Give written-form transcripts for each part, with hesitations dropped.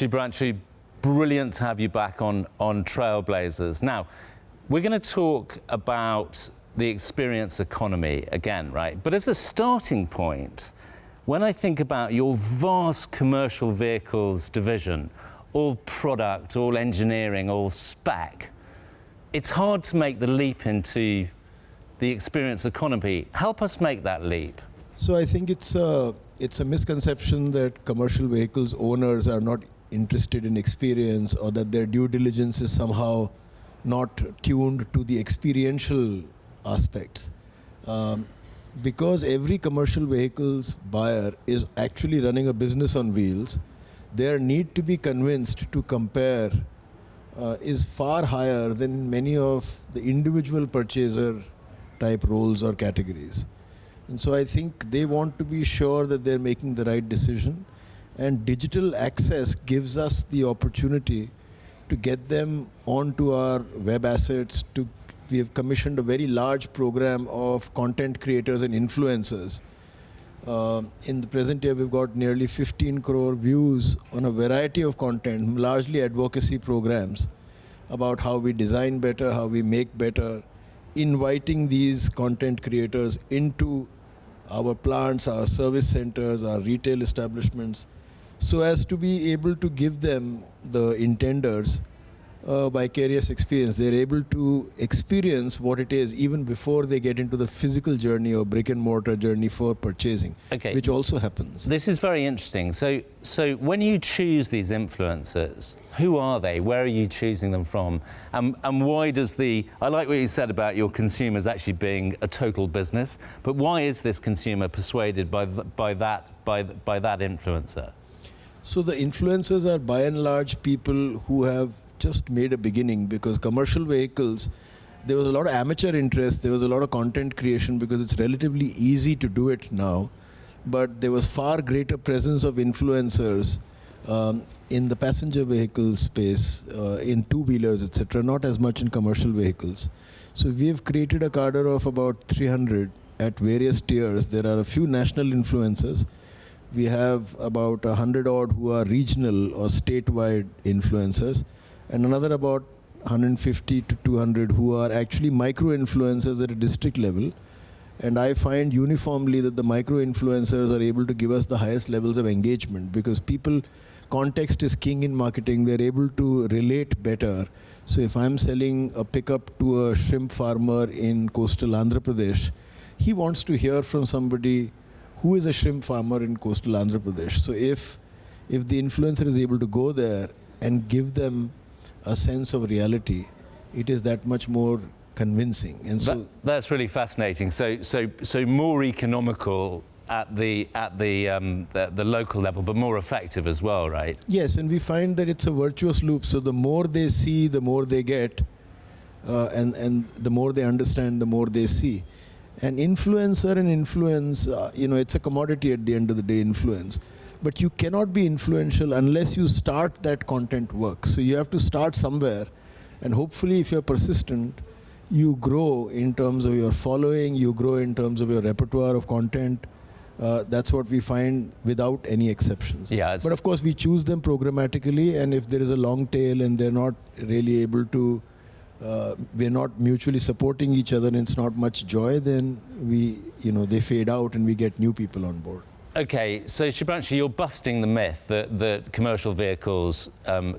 Shubhranshu, brilliant to have you back on Trailblazers. Now, we're going to talk about the experience economy again, right? But as a starting point, when I think about your vast commercial vehicles division, all product, all engineering, all spec, it's hard to make the leap into the experience economy. Help us make that leap. So I think it's a misconception that commercial vehicles owners are not interested in experience, or that their due diligence is somehow not tuned to the experiential aspects. Because every commercial vehicles buyer is actually running a business on wheels, their need to be convinced to compare is far higher than many of the individual purchaser type roles or categories. And so I think they want to be sure that they're making the right decision, and digital access gives us the opportunity to get them onto our web assets. We have commissioned a very large program of content creators and influencers. In the present year, we've got nearly 15 crore views on a variety of content, largely advocacy programs, about how we design better, how we make better, inviting these content creators into our plants, our service centers, our retail establishments, so as to be able to give them, the intenders, vicarious experience. They're able to experience what it is even before they get into the physical journey or brick and mortar journey for purchasing, which also happens. This is very interesting. So when you choose these influencers, who are they? Where are you choosing them from? And why does I like what you said about your consumers actually being a total business, but why is this consumer persuaded by that influencer? So the influencers are by and large people who have just made a beginning, because commercial vehicles, there was a lot of amateur interest, there was a lot of content creation because it's relatively easy to do it now, but there was far greater presence of influencers in the passenger vehicle space, in two-wheelers, etc., not as much in commercial vehicles. So we have created a cadre of about 300 at various tiers. There are a few national influencers. We have about 100 odd who are regional or statewide influencers, and another about 150 to 200 who are actually micro-influencers at a district level. And I find uniformly that the micro-influencers are able to give us the highest levels of engagement, because context is king in marketing. They're able to relate better. So if I'm selling a pickup to a shrimp farmer in coastal Andhra Pradesh, he wants to hear from somebody who is a shrimp farmer in coastal Andhra Pradesh. So if the influencer is able to go there and give them a sense of reality, it is that much more convincing. And so that's really fascinating. So more economical at the local level, but more effective as well, right? Yes, and we find that it's a virtuous loop. So the more they see, the more they get, and the more they understand, the more they see. An influencer and influence, it's a commodity at the end of the day, influence. But you cannot be influential unless you start that content work. So you have to start somewhere, and hopefully if you're persistent, you grow in terms of your following, you grow in terms of your repertoire of content. That's what we find without any exceptions. Yeah, but of course we choose them programmatically, and if there is a long tail and they're not really able to, we're not mutually supporting each other and it's not much joy, then they fade out and we get new people on board. Okay, so Shubhranshu, you're busting the myth that commercial vehicles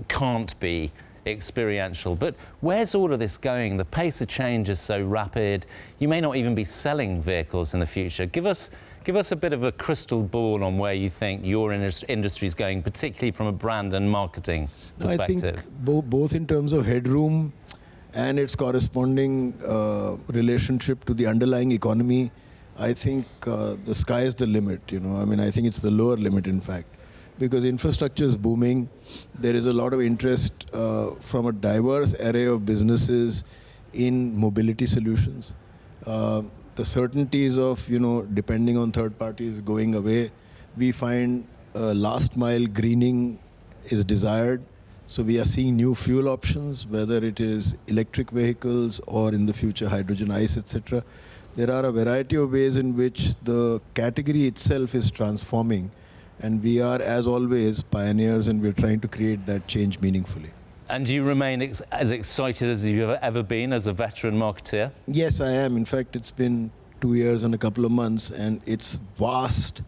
can't be experiential, but where's all of this going? The pace of change is so rapid. You may not even be selling vehicles in the future. Give us a bit of a crystal ball on where you think your industry is going, particularly from a brand and marketing perspective. I think both in terms of headroom and its corresponding relationship to the underlying economy, I think the sky is the limit. I think it's the lower limit, in fact, because infrastructure is booming. There is a lot of interest from a diverse array of businesses in mobility solutions. The certainties of, depending on third parties going away. We find last mile greening is desired. So we are seeing new fuel options, whether it is electric vehicles or in the future hydrogen ICE, etc. There are a variety of ways in which the category itself is transforming. And we are, as always, pioneers, and we're trying to create that change meaningfully. And do you remain as excited as you've ever been as a veteran marketeer? Yes, I am. In fact, it's been 2 years and a couple of months, and it's vast.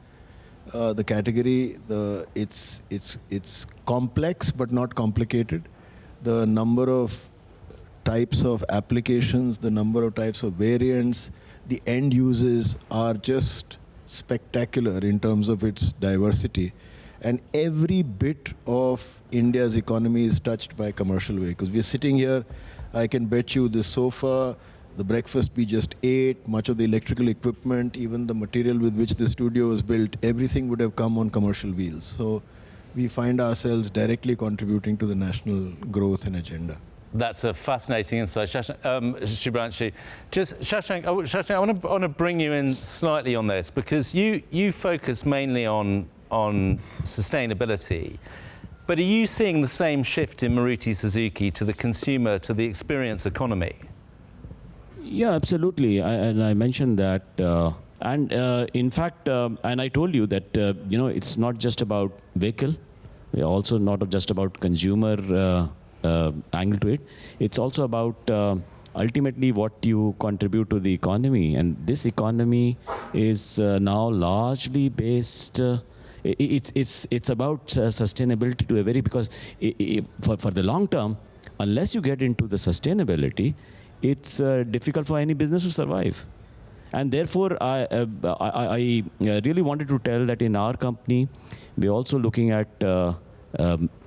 The category, it's complex but not complicated. The number of types of applications, the number of types of variants, the end users are just spectacular in terms of its diversity. And every bit of India's economy is touched by commercial vehicles. We're sitting here, I can bet you this sofa, the breakfast we just ate, much of the electrical equipment, even the material with which the studio was built, everything would have come on commercial wheels. So we find ourselves directly contributing to the national growth and agenda. That's a fascinating insight. Shubhranshu, Shashank, I want to bring you in slightly on this, because you focus mainly on sustainability, but are you seeing the same shift in Maruti Suzuki to the consumer, to the experience economy? Yeah, absolutely. And I mentioned that. In fact, and I told you that, it's not just about vehicle. We're also not just about consumer angle to it. It's also about ultimately what you contribute to the economy. And this economy is now largely based, it's about sustainability to a very, because for the long term, unless you get into the sustainability, it's difficult for any business to survive. And therefore, I really wanted to tell that in our company, we're also looking at the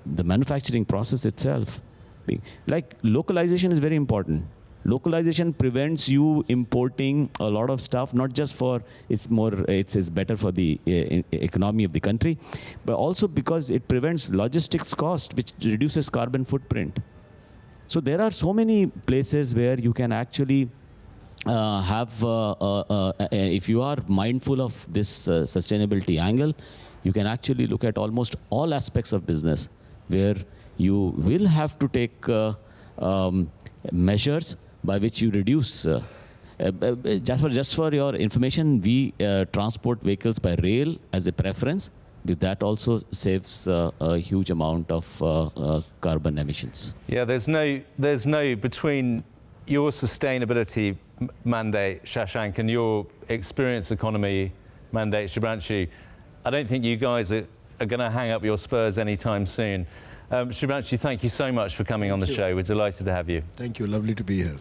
manufacturing process itself. Like, localization is very important. Localization prevents you importing a lot of stuff, not just for it's better for the economy of the country, but also because it prevents logistics cost, which reduces carbon footprint. So there are so many places where you can actually have, if you are mindful of this sustainability angle, you can actually look at almost all aspects of business where you will have to take measures by which you reduce. Jasper, just for your information, we transport vehicles by rail as a preference. That also saves a huge amount of carbon emissions. Yeah, there's no between your sustainability mandate, Shashank, and your experience economy mandate, Shubhranshu. I don't think you guys are going to hang up your spurs anytime soon. Shubhranshu, thank you so much for coming on the show. We're delighted to have you. Thank you. Lovely to be here.